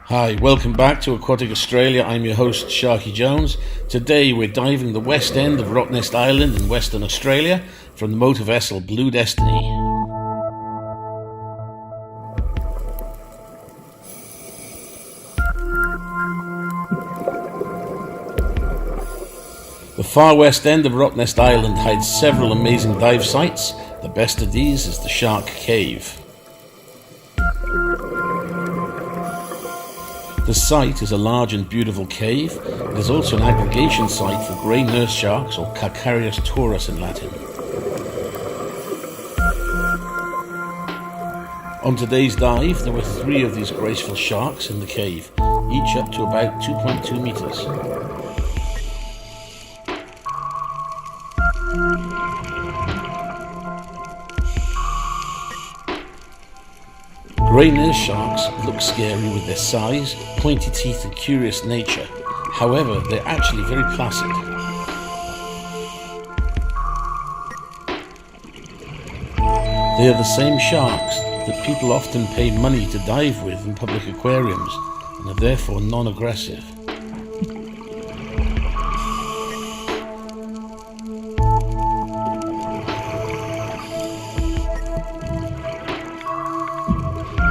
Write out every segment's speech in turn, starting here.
Hi, welcome back to Aquatic Australia. I'm your host, Sharky Jones. Today we're diving the west end of Rottnest Island in Western Australia from the motor vessel Blue Destiny. The far west end of Rottnest Island hides several amazing dive sites. The best of these is the Shark Cave. The site is a large and beautiful cave. It is also an aggregation site for grey nurse sharks, or Carcharias taurus in Latin. On today's dive, there were 3 of these graceful sharks in the cave, each up to about 2.2 meters. Grey nurse sharks look scary with their size, pointy teeth and curious nature. However, they're actually very placid. They are the same sharks that people often pay money to dive with in public aquariums and are therefore non-aggressive.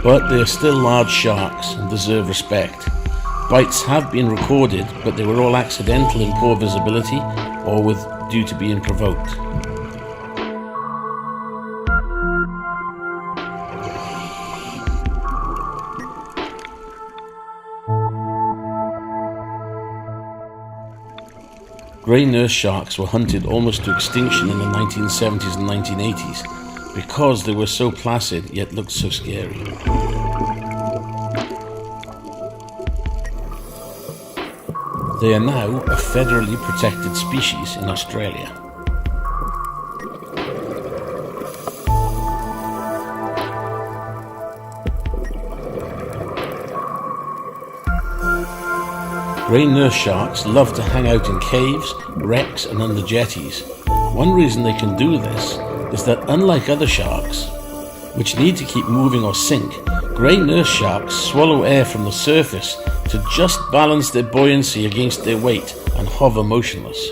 But they are still large sharks and deserve respect. Bites have been recorded, but they were all accidental in poor visibility or due to being provoked. Grey nurse sharks were hunted almost to extinction in the 1970s and 1980s. Because they were so placid yet looked so scary. They are now a federally protected species in Australia. Grey nurse sharks love to hang out in caves, wrecks and under jetties. One reason they can do this is that unlike other sharks, which need to keep moving or sink, grey nurse sharks swallow air from the surface to just balance their buoyancy against their weight and hover motionless.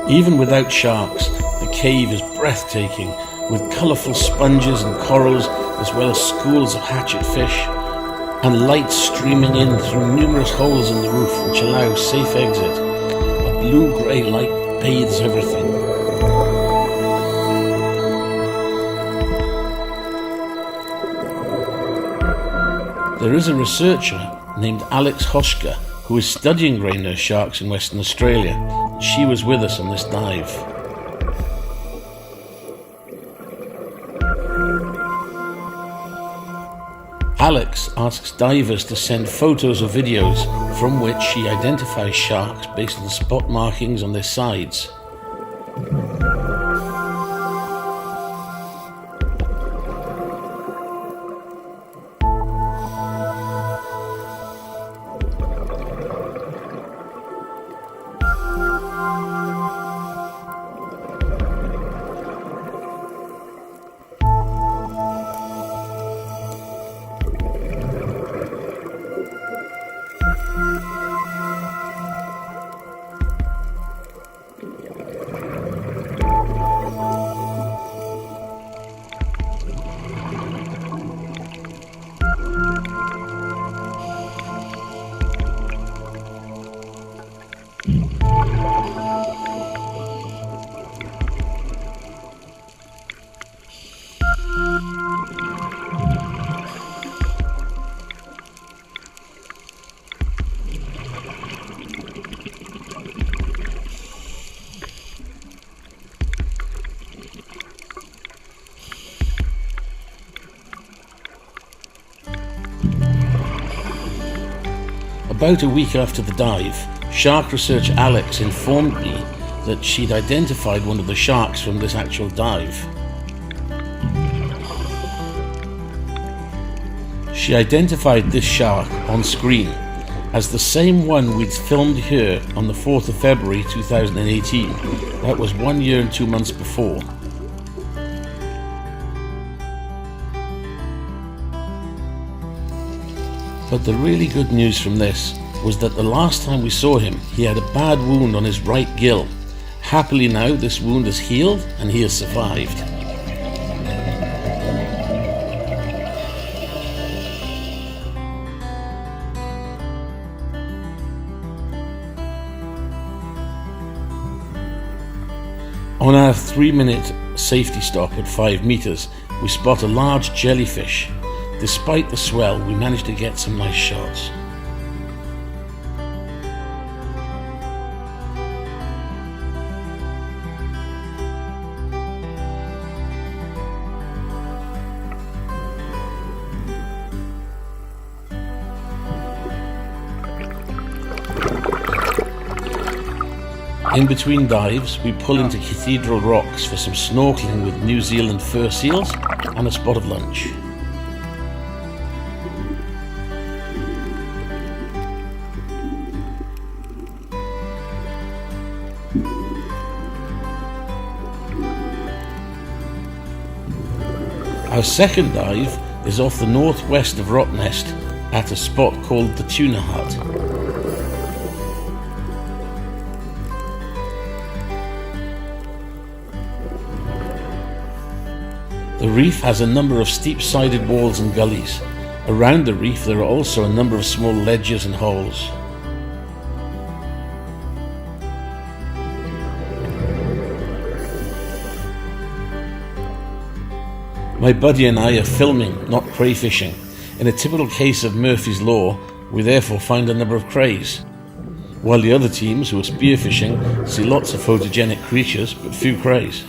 Even without sharks, the cave is breathtaking, with colourful sponges and corals, as well as schools of hatchet fish, and light streaming in through numerous holes in the roof which allow safe exit. A blue-grey light bathes everything. There is a researcher named Alex Hoschka who is studying grey nurse sharks in Western Australia. She was with us on this dive. Alex asks divers to send photos or videos from which she identifies sharks based on the spot markings on their sides. About a week after the dive, shark researcher Alex informed me that she'd identified one of the sharks from this actual dive. She identified this shark on screen as the same one we'd filmed here on the 4th of February 2018. That was 1 year and 2 months before. But the really good news from this was that the last time we saw him, he had a bad wound on his right gill. Happily now, this wound is healed and he has survived. On our 3-minute safety stop at 5 meters, we spot a large jellyfish. Despite the swell, we managed to get some nice shots. In between dives, we pull into Cathedral Rocks for some snorkeling with New Zealand fur seals and a spot of lunch. Our second dive is off the northwest of Rottnest at a spot called the Tuna Hut. The reef has a number of steep-sided walls and gullies. Around the reef there are also a number of small ledges and holes. My buddy and I are filming, not crayfishing. In a typical case of Murphy's Law, we therefore find a number of crays, while the other teams, who are spearfishing, see lots of photogenic creatures but few crays.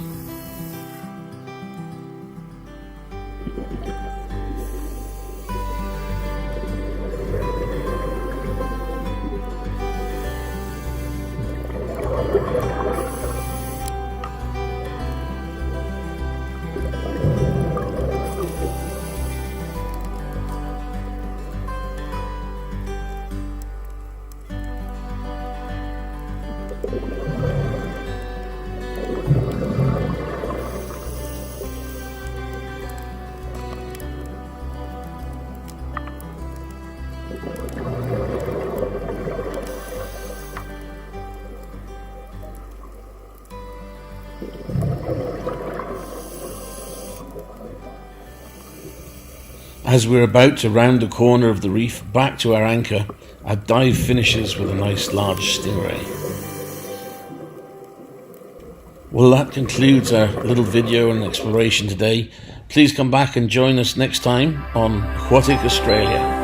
As we're about to round the corner of the reef back to our anchor, our dive finishes with a nice large stingray. Well, that concludes our little video and exploration today. Please come back and join us next time on Aquatic Australia.